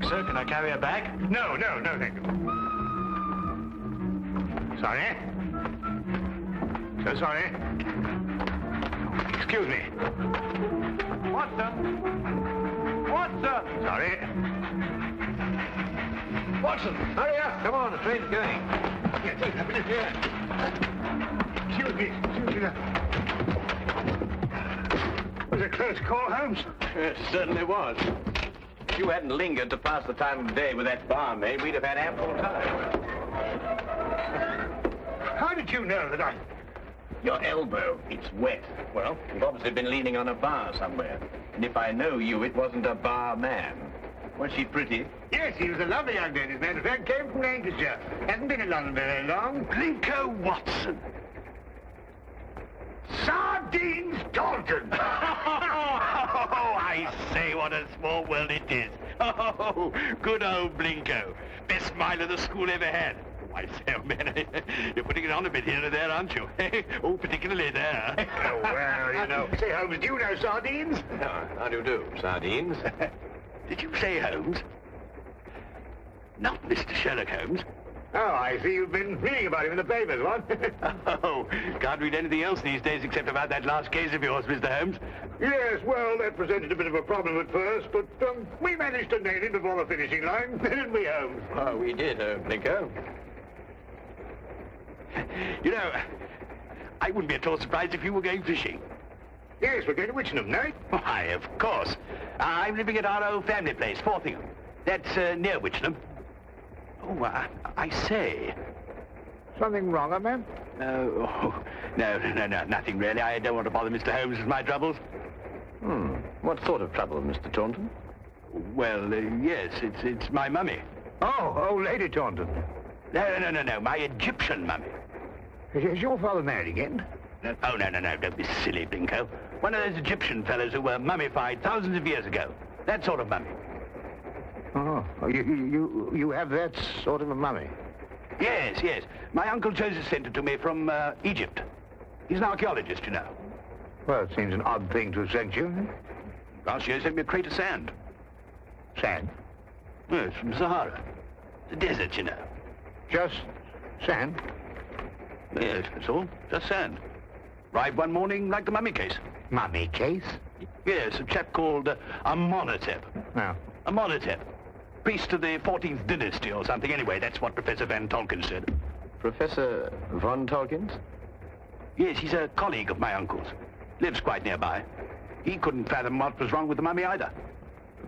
sir. Can I carry a bag? No, thank you. Sorry. So sorry. Excuse me. What, sir? What, sir? Sorry. Watson, hurry up. Come on, the train's going. Yes, what's happening here? Excuse me. Was it a close call, Holmes? It certainly was. If you hadn't lingered to pass the time of day with that barmaid, we'd have had ample time. How did you know that I... Your elbow, it's wet. Well, you've obviously been leaning on a bar somewhere. And if I know you, it wasn't a bar man. Was she pretty? Yes, he was a lovely young lady, as a matter of fact. Came from Lancashire. Hasn't been in London very long. Blinko Watson. Sardines Dalton! Oh, I say, what a small world it is. Oh, good old Blinko. Best smile of the school ever had. Oh, I say, oh, man, you're putting it on a bit here and there, aren't you? Oh, particularly there. Oh, well, you know. Say, Holmes, do you know sardines? How do you do, sardines? Did you say Holmes? Not Mr. Sherlock Holmes. Oh, I see you've been reading about him in the papers, what? Oh, can't read anything else these days except about that last case of yours, Mr. Holmes. Yes, well, that presented a bit of a problem at first, but we managed to nail him before the finishing line, didn't we, Holmes? Oh, we did, Blinko. You know, I wouldn't be at all surprised if you were going fishing. Yes, we're going to Witchenham, no? Why, of course. I'm living at our old family place, Forthingham. That's near Witchenham. Oh, I say. Something wrong, man? No, nothing really. I don't want to bother Mr. Holmes with my troubles. What sort of trouble, Mr. Taunton? Well, yes, it's my mummy. Oh, Lady Taunton. No, my Egyptian mummy. Is your father married again? Oh, no, don't be silly, Blinko. One of those Egyptian fellows who were mummified thousands of years ago. That sort of mummy. Oh, you have that sort of a mummy? Yes. My Uncle Joseph sent it to me from Egypt. He's an archaeologist, you know. Well, it seems an odd thing to have sent you. Last year he sent me a crate of sand. Sand? Yes, from Sahara. The desert, you know. Just sand? Yes, that's all. Just sand. Arrived one morning like the mummy case. Mummy case? Yes, a chap called Amenhotep. No. Amenhotep. Priest of the 14th dynasty or something. Anyway, that's what Professor Van Tolkien said. Professor Von Tolkien? Yes, he's a colleague of my uncle's. Lives quite nearby. He couldn't fathom what was wrong with the mummy either.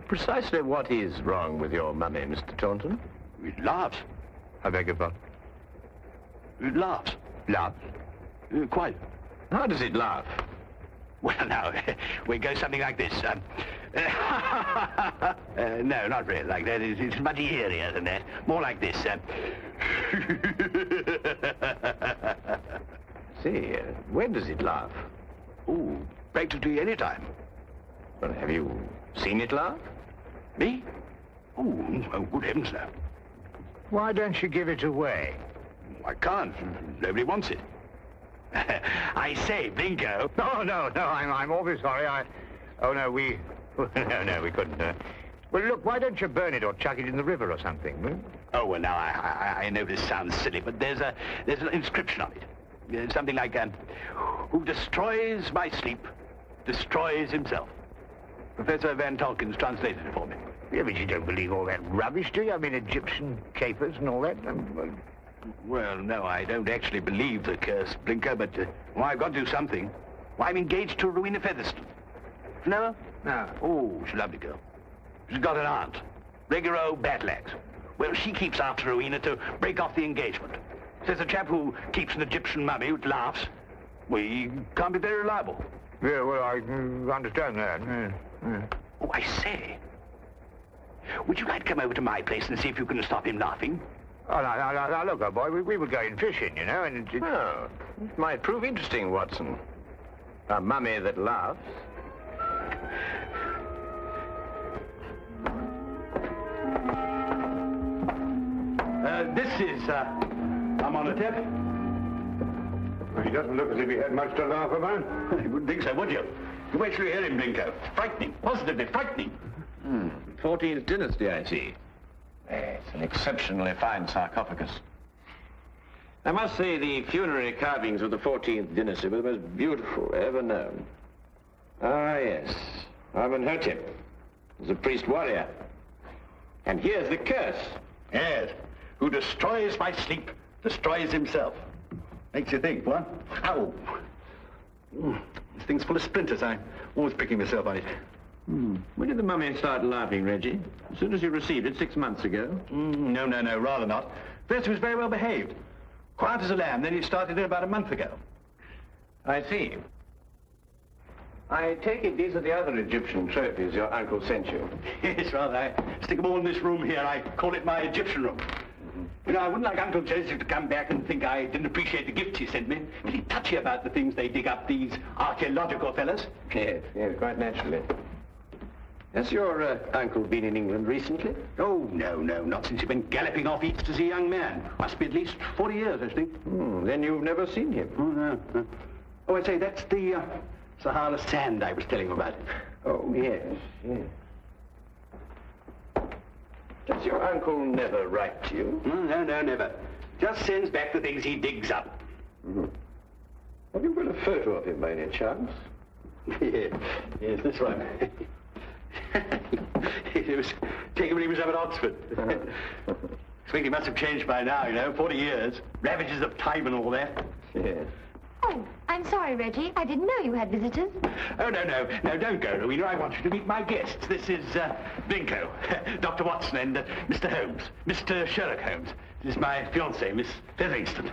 Precisely what is wrong with your mummy, Mr. Taunton? It laughs. I beg your pardon? It laughs. Laughs? Quite. How does it laugh? Well, now, we go something like this. No, not really like that. It's much eerier than that. More like this. See, when does it laugh? Oh, practically any time. Well, have you seen it laugh? Me? Oh, good heavens, no. Why don't you give it away? I can't. Nobody wants it. I say, Blinko. No, I'm awfully sorry. We couldn't. Well, look, why don't you burn it or chuck it in the river or something? Hmm? Oh, well, now, I know this sounds silly, but there's an inscription on it. Something like, who destroys my sleep, destroys himself. Professor Van Tolkien's translated it for me. Yeah, but you don't believe all that rubbish, do you? I mean, Egyptian capers and all that. Well, no, I don't actually believe the curse, Blinker, but I've got to do something. Well, I'm engaged to Rowena Featherstone. You know her? No. Oh, she's a lovely girl. She's got an aunt, regular old Batlax. Well, she keeps after Rowena to break off the engagement. Says a chap who keeps an Egyptian mummy who laughs, well, he can't be very reliable. Yeah, well, I understand that. Yeah. Oh, I say, would you like to come over to my place and see if you can stop him laughing? Oh, now, look, old boy, we were going fishing, you know, and Oh, it might prove interesting, Watson. A mummy that laughs. This is, Amenhotep. Well, he doesn't look as if he had much to laugh about. You wouldn't think so, would you? Wait till you hear him, Blinko. Frightening, positively frightening. 14th dynasty, I see. It's an exceptionally fine sarcophagus. I must say the funerary carvings of the 14th dynasty were the most beautiful ever known. Ah, yes. Amenhotep was a priest-warrior. And here's the curse. Yes. Who destroys by sleep, destroys himself. Makes you think, what? Ow. This thing's full of splinters. I'm always pricking myself on it. When did the mummy start laughing, Reggie? As soon as you received it 6 months ago? No, rather not. First, he was very well behaved. Quiet as a lamb, then he started it about a month ago. I see. I take it these are the other Egyptian trophies your uncle sent you. Yes, rather. I stick them all in this room here. I call it my Egyptian room. You know, I wouldn't like Uncle Joseph to come back and think I didn't appreciate the gifts he sent me. Pretty touchy about the things they dig up, these archaeological fellas. Yes, quite naturally. Has your uncle been in England recently? Oh, no, not since he went galloping off east as a young man. Must be at least 40 years, I think. Then you've never seen him? Oh, no. Oh, I say, that's the Sahara sand I was telling you about. Oh, yes. Does your uncle never write to you? No, never. Just sends back the things he digs up. Have you got a photo of him by any chance? Yes, this one. It was taken when he was up at Oxford. I think he must have changed by now, you know, 40 years. Ravages of time and all that. Yes. Oh, I'm sorry, Reggie. I didn't know you had visitors. Oh, no, don't go, Rowena. I want you to meet my guests. This is Blinko, Dr. Watson, and Mr. Holmes, Mr. Sherlock Holmes. This is my fiancée, Miss Featherington.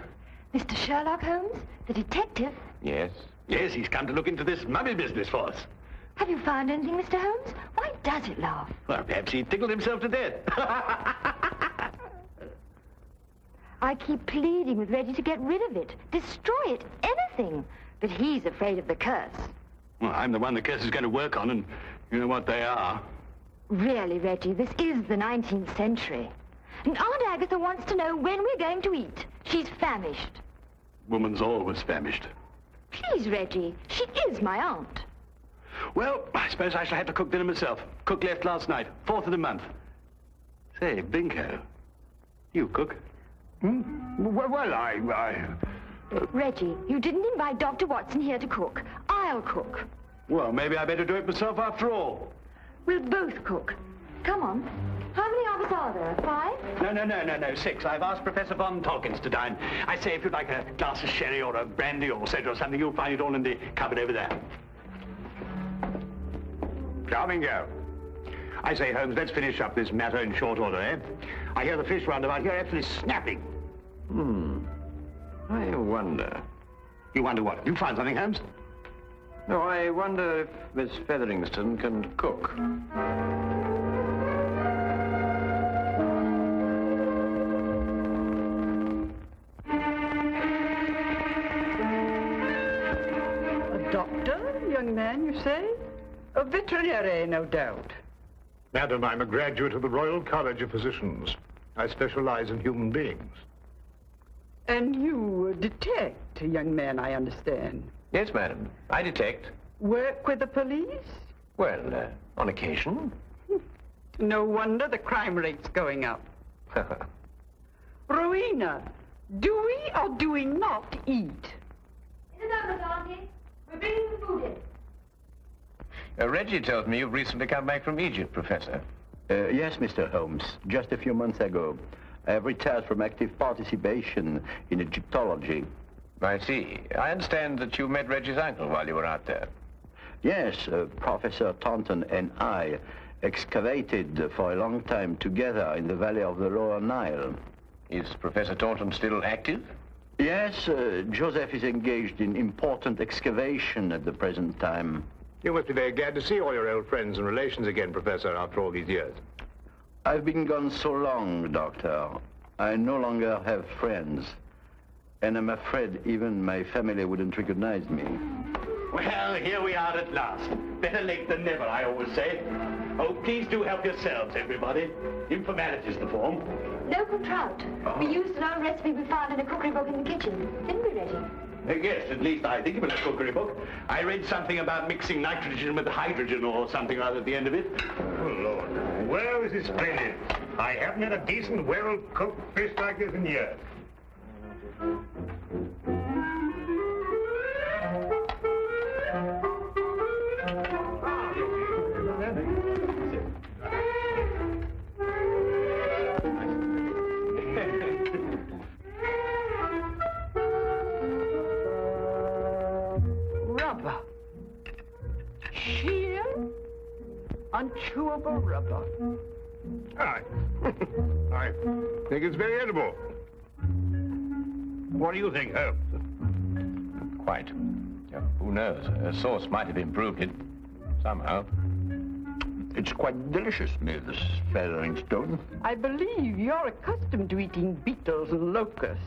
Mr. Sherlock Holmes, the detective? Yes. Yes, he's come to look into this mummy business for us. Have you found anything, Mr. Holmes? Why does it laugh? Well, perhaps he tickled himself to death. I keep pleading with Reggie to get rid of it, destroy it, anything. But he's afraid of the curse. Well, I'm the one the curse is going to work on, and you know what they are. Really, Reggie, this is the 19th century. And Aunt Agatha wants to know when we're going to eat. She's famished. Woman's always famished. Please, Reggie, she is my aunt. Well, I suppose I shall have to cook dinner myself. Cook left last night, 4th of the month. Say, Blinko, you cook? Well, I... Reggie, you didn't invite Dr. Watson here to cook. I'll cook. Well, maybe I better do it myself after all. We'll both cook. Come on. How many of us are there? 5? No, 6. I've asked Professor Von Tolkins to dine. I say, if you'd like a glass of sherry or a brandy or soda or something, you'll find it all in the cupboard over there. Charming girl. I say, Holmes, let's finish up this matter in short order, eh? I hear the fish round about here absolutely snapping. I wonder. You wonder what? You find something, Holmes? No, I wonder if Miss Featherington can cook. A doctor, young man, you say? A veterinary, no doubt. Madam, I'm a graduate of the Royal College of Physicians. I specialize in human beings. And you detect, young man, I understand. Yes, madam. I detect. Work with the police? Well, on occasion. No wonder the crime rate's going up. Rowena, do we or do we not eat? In the numbers, Auntie. We're bringing the food in. Reggie tells me you've recently come back from Egypt, Professor. Yes, Mr. Holmes. Just a few months ago. I have retired from active participation in Egyptology. I see. I understand that you met Reggie's uncle while you were out there. Yes, Professor Taunton and I excavated for a long time together in the valley of the Lower Nile. Is Professor Taunton still active? Yes, Joseph is engaged in important excavation at the present time. You must be very glad to see all your old friends and relations again, Professor, after all these years. I've been gone so long, Doctor. I no longer have friends. And I'm afraid even my family wouldn't recognize me. Well, here we are at last. Better late than never, I always say. Oh, please do help yourselves, everybody. Informalities to form. Local trout. We used an old recipe we found in a cookery book in the kitchen. Didn't we, Reggie? Yes, at least I think it was a cookery book. I read something about mixing nitrogen with hydrogen or something or other at the end of it. Oh, Lord. Well, this is splendid. I haven't had a decent, well-cooked fish like this in years. Rubber. Sheer, unchewable rubber. I think it's very edible. What do you think, Holmes? Quite. Who knows? A sauce might have improved it somehow. It's quite delicious, Miss Featheringstone. I believe you're accustomed to eating beetles and locusts,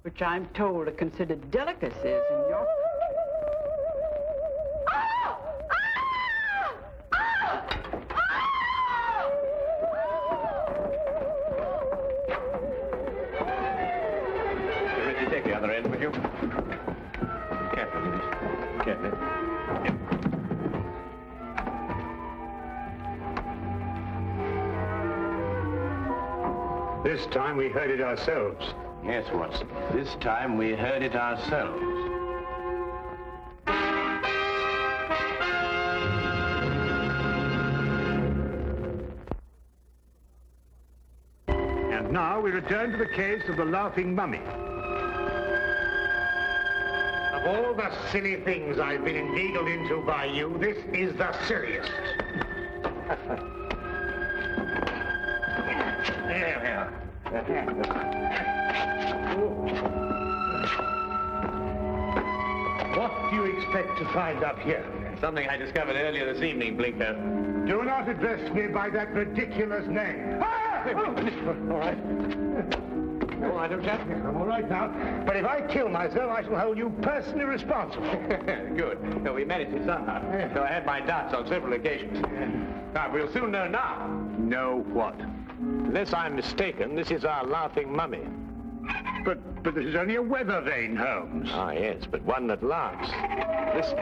which I'm told are considered delicacies in your... Take the other end, would you? Carefully, please. Carefully. Yep. This time we heard it ourselves. Yes, Watson. This time we heard it ourselves. And now we return to the case of the Laughing Mummy. Of all the silly things I've been inveigled into by you, this is the silliest. There we are. What do you expect to find up here? Something I discovered earlier this evening, Blinker. Do not address me by that ridiculous name. Ah! All right. All right, old chap. I'm all right now. But if I kill myself, I shall hold you personally responsible. Good. So we managed it somehow. Though I had my doubts on several occasions. Now, we'll soon know now. Know what? Unless I'm mistaken, this is our laughing mummy. But this is only a weather vane, Holmes. Ah, yes, but one that laughs. Listen.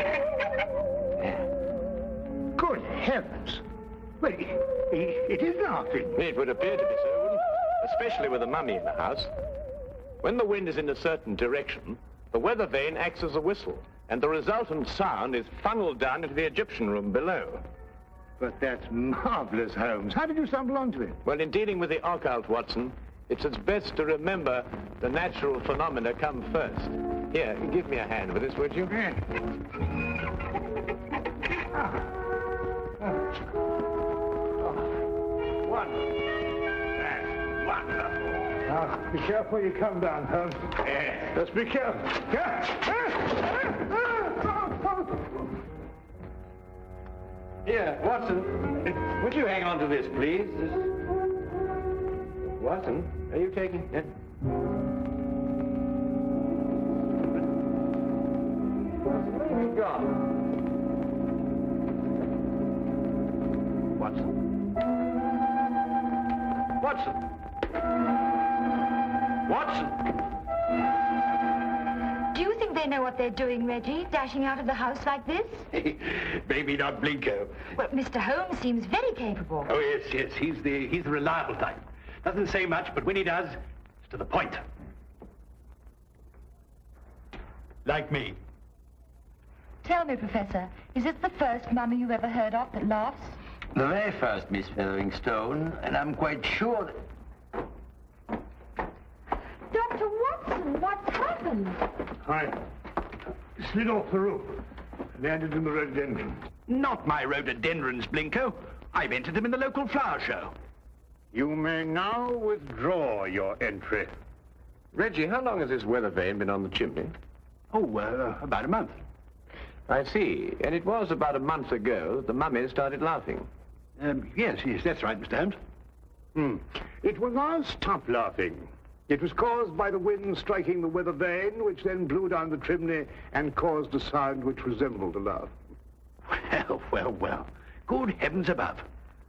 Good heavens. Well, it is laughing. It would appear to be so, wouldn't it? Especially with a mummy in the house. When the wind is in a certain direction, the weather vane acts as a whistle, and the resultant sound is funneled down into the Egyptian room below. But that's marvelous, Holmes. How did you stumble onto it? Well, in dealing with the occult, Watson, it's best to remember the natural phenomena come first. Here, give me a hand with this, would you? Wonderful. That's wonderful. Now, be careful you come down, Holmes. Just be careful. Here, Watson, would you hang on to this, please? Watson, are you taking it? Where have you gone? Watson? Watson? Watson? Do you think they know what they're doing, Reggie, dashing out of the house like this? Maybe not Blinko. Well, Mr. Holmes seems very capable. Oh, yes, he's the reliable type. Doesn't say much, but when he does, it's to the point. Like me. Tell me, Professor, is this the first mummy you ever heard of that laughs? The very first, Miss Featheringstone, and I'm quite sure that... Dr. Watson, what's happened? I slid off the roof. Landed in the rhododendron. Not my rhododendrons, Blinko. I've entered them in the local flower show. You may now withdraw your entry. Reggie, how long has this weather vane been on the chimney? Oh, about a month. I see. And it was about a month ago that the mummy started laughing. Yes, that's right, Mr. Holmes. It was now stopped laughing. It was caused by the wind striking the weather vane, which then blew down the chimney and caused a sound which resembled a laugh. Well. Good heavens above.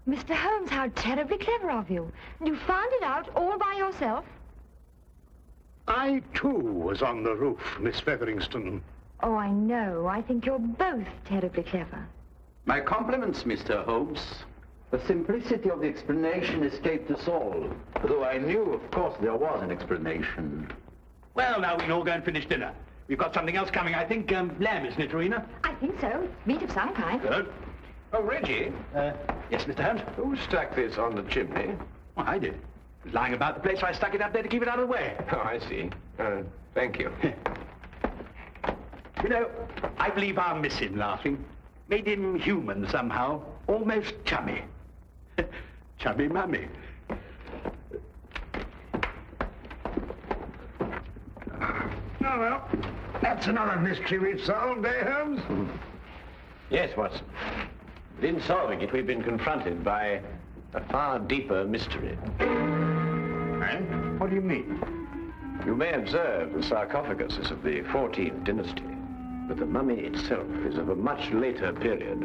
Mr. Holmes, how terribly clever of you. You found it out all by yourself? I, too, was on the roof, Miss Featheringstone. Oh, I know. I think you're both terribly clever. My compliments, Mr. Holmes. The simplicity of the explanation escaped us all, though I knew, of course, there was an explanation. Well, now we can all go and finish dinner. We've got something else coming, I think. Lamb, isn't it, Rowena? I think so. Meat of some kind. Good. Oh, Reggie, Yes, Mr. Holmes? who stuck this on the chimney? Well, I did. It was lying about the place, so I stuck it up there to keep it out of the way. Oh, I see. Thank you. You know, I believe I'll miss him laughing. Made him human somehow. Almost chummy. Chummy mummy. Oh, well, that's another mystery we've solved, eh, Holmes? Yes, Watson. But in solving it, we've been confronted by a far deeper mystery. And? What do you mean? You may observe the sarcophagus is of the 14th dynasty, but the mummy itself is of a much later period.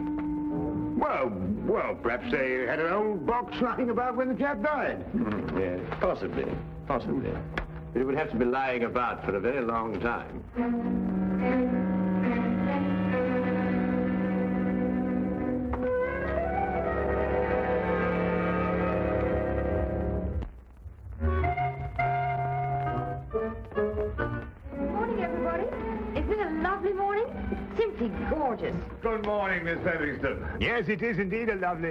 Well, perhaps they had an old box lying about when the chap died. Yes, possibly. But it would have to be lying about for a very long time. Morning, everybody. Isn't it a lovely morning? Simply gorgeous. Good morning, Miss Featherston. Yes, it is indeed a lovely...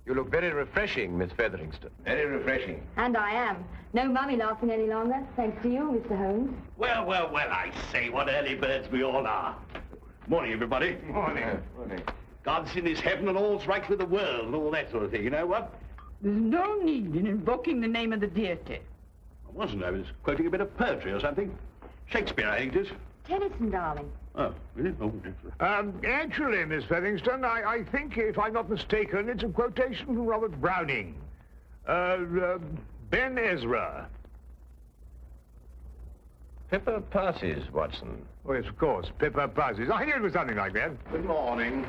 You look very refreshing, Miss Featherington. Very refreshing. And I am. No mummy laughing any longer, thanks to you, Mr. Holmes. Well, I say, what early birds we all are. Morning, everybody. Morning. God's in his heaven and all's right with the world and all that sort of thing, you know what? There's no need in invoking the name of the deity. I wasn't. I was quoting a bit of poetry or something. Shakespeare, I think it is. Tennyson, darling. Oh, really? Oh, excellent. Actually, Miss Featherston, I think, if I'm not mistaken, it's a quotation from Robert Browning. Ben Ezra. Pippa passes, Watson. Oh, yes, of course, Pippa passes. I knew it was something like that. Good morning.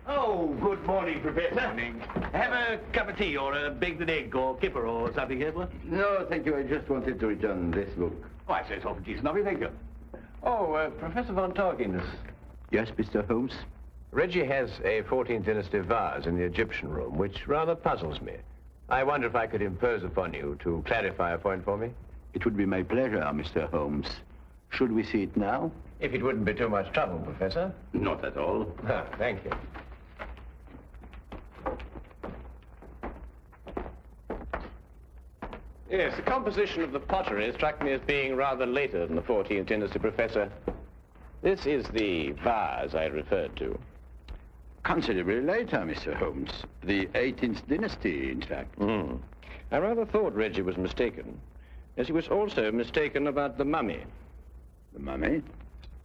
Oh, good morning, Professor. Morning. Have a cup of tea or a baked egg or kipper or something here, what? No, thank you. I just wanted to return this book. Oh, I say it's awful decent of you, thank you. Oh, Professor von Torkins. Yes, Mr. Holmes? Reggie has a 14th dynasty vase in the Egyptian room, which rather puzzles me. I wonder if I could impose upon you to clarify a point for me? It would be my pleasure, Mr. Holmes. Should we see it now? If it wouldn't be too much trouble, Professor. Not at all. Thank you. Yes, the composition of the pottery struck me as being rather later than the 14th dynasty, Professor. This is the vase I referred to. Considerably later, Mr. Holmes. The 18th dynasty, in fact. I rather thought Reggie was mistaken, as he was also mistaken about the mummy. The mummy?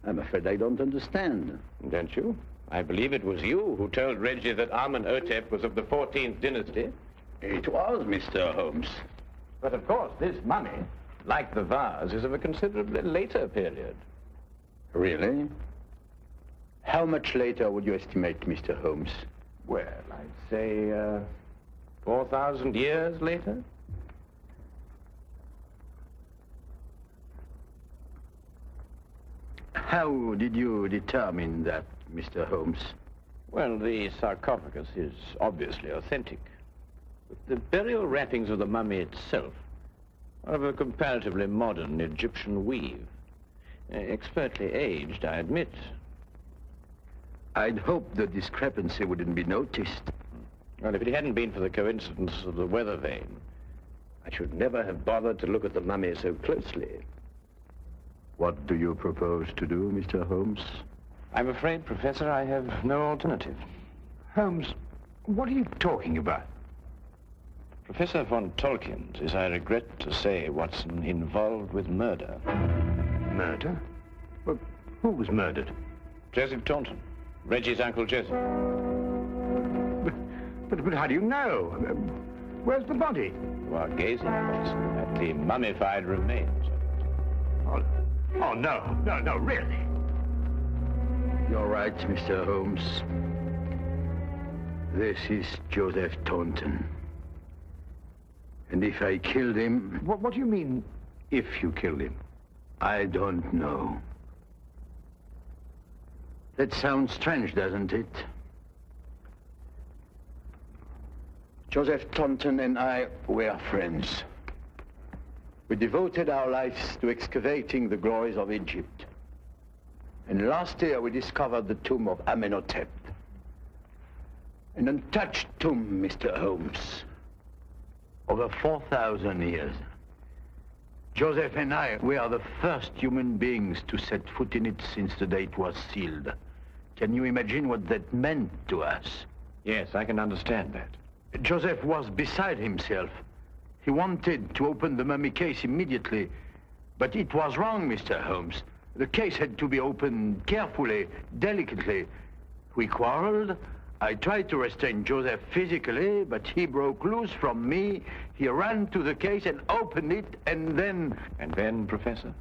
I'm afraid I don't understand. Don't you? I believe it was you who told Reggie that Amenhotep was of the 14th dynasty. It was, Mr. Holmes. But of course, this mummy, like the vase, is of a considerably later period. Really? How much later would you estimate, Mr. Holmes? Well, I'd say 4,000 years later. How did you determine that, Mr. Holmes? Well, the sarcophagus is obviously authentic. But the burial wrappings of the mummy itself are of a comparatively modern Egyptian weave. Expertly aged, I admit. I'd hoped the discrepancy wouldn't be noticed. Well, if it hadn't been for the coincidence of the weather vane, I should never have bothered to look at the mummy so closely. What do you propose to do, Mr. Holmes? I'm afraid, Professor, I have no alternative. Holmes, what are you talking about? Professor von Tolkien is, I regret to say, Watson, involved with murder. Murder? Well, who was murdered? Joseph Taunton, Reggie's Uncle Joseph. But how do you know? Where's the body? You are gazing, Watson, at the mummified remains. Oh, no, really. You're right, Mr. Holmes. This is Joseph Taunton. And if I killed him... What do you mean, if you killed him? I don't know. That sounds strange, doesn't it? Joseph Taunton and I were friends. We devoted our lives to excavating the glories of Egypt. And last year we discovered the tomb of Amenhotep. An untouched tomb, Mr. Holmes. Over 4,000 years. Joseph and I were the first human beings to set foot in it since the day it was sealed. Can you imagine what that meant to us? Yes, I can understand that. Joseph was beside himself. He wanted to open the mummy case immediately, but it was wrong, Mr. Holmes. The case had to be opened carefully, delicately. We quarreled. I tried to restrain Joseph physically, but he broke loose from me. He ran to the case and opened it, and then... And then, Professor?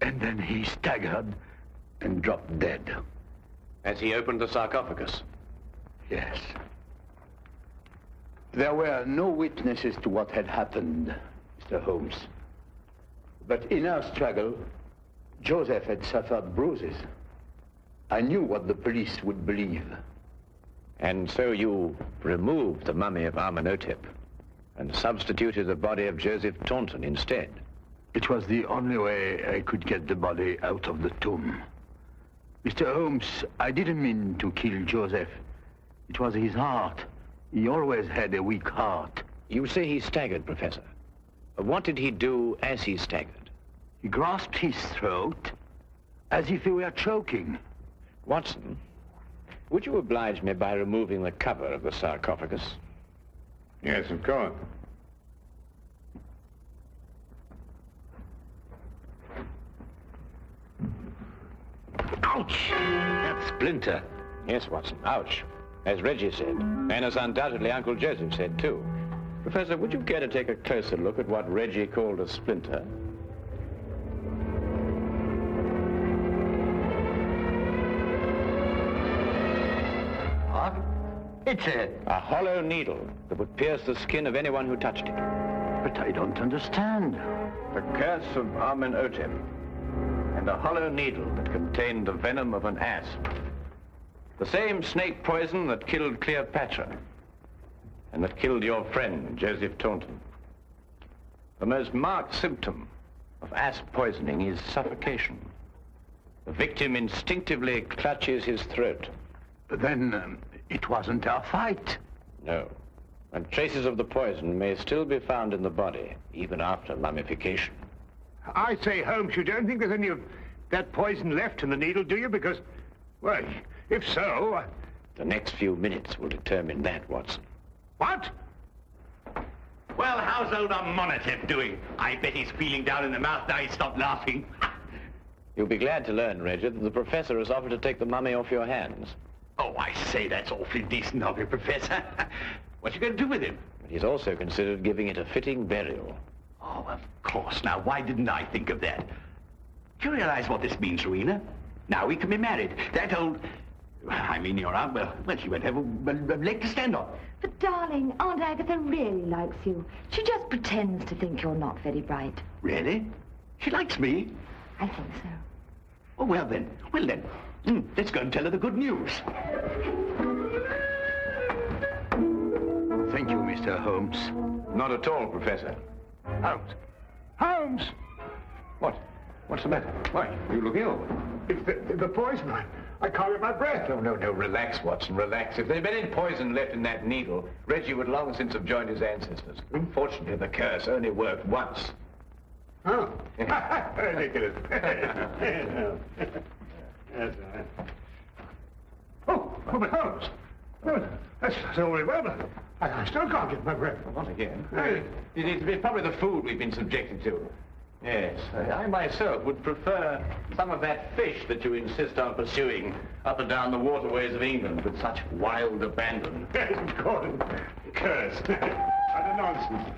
And then he staggered and dropped dead. As he opened the sarcophagus? Yes. There were no witnesses to what had happened, Mr. Holmes. But in our struggle, Joseph had suffered bruises. I knew what the police would believe. And so you removed the mummy of Amenhotep and substituted the body of Joseph Taunton instead? It was the only way I could get the body out of the tomb. Mr. Holmes, I didn't mean to kill Joseph. It was his heart. He always had a weak heart. You say he staggered, Professor. What did he do as he staggered? He grasped his throat as if he were choking. Watson, would you oblige me by removing the cover of the sarcophagus? Yes, of course. Ouch! That splinter. Yes, Watson, ouch. As Reggie said, and as undoubtedly Uncle Joseph said, too. Professor, would you care to take a closer look at what Reggie called a splinter? What? It's a hollow needle that would pierce the skin of anyone who touched it. But I don't understand. The curse of Amenhotep, and a hollow needle that contained the venom of an asp. The same snake poison that killed Cleopatra, and that killed your friend, Joseph Taunton. The most marked symptom of asp poisoning is suffocation. The victim instinctively clutches his throat. But then, it wasn't our fight. No. And traces of the poison may still be found in the body, even after mummification. I say, Holmes, you don't think there's any of that poison left in the needle, do you? Because, well, if so... The next few minutes will determine that, Watson. What? Well, how's old Amenhotep doing? I bet he's feeling down in the mouth now he's stopped laughing. You'll be glad to learn, Reggie, that the professor has offered to take the mummy off your hands. Oh, I say, that's awfully decent of you, Professor. What you going to do with him? But he's also considered giving it a fitting burial. Oh, of course. Now, why didn't I think of that? Do you realize what this means, Rowena? Now we can be married. That old... I mean, your aunt, well, she won't have a leg to stand on. But, darling, Aunt Agatha really likes you. She just pretends to think you're not very bright. Really? She likes me? I think so. Oh, well then. Let's go and tell her the good news. Thank you, Mr. Holmes. Not at all, Professor. Holmes! Holmes! What? What's the matter? Why, you look ill. It's the poison. I can't get my breath. No, relax, Watson, relax. If there'd been any poison left in that needle, Reggie would long since have joined his ancestors. Unfortunately, the curse only worked once. Oh. Ridiculous. That's all right. Oh, but Holmes. No, that's all very well, but I still can't get my breath. Not again. It's probably the food we've been subjected to. Yes, I myself would prefer some of that fish that you insist on pursuing up and down the waterways of England with such wild abandon. Yes, of course. Curse. What a nonsense.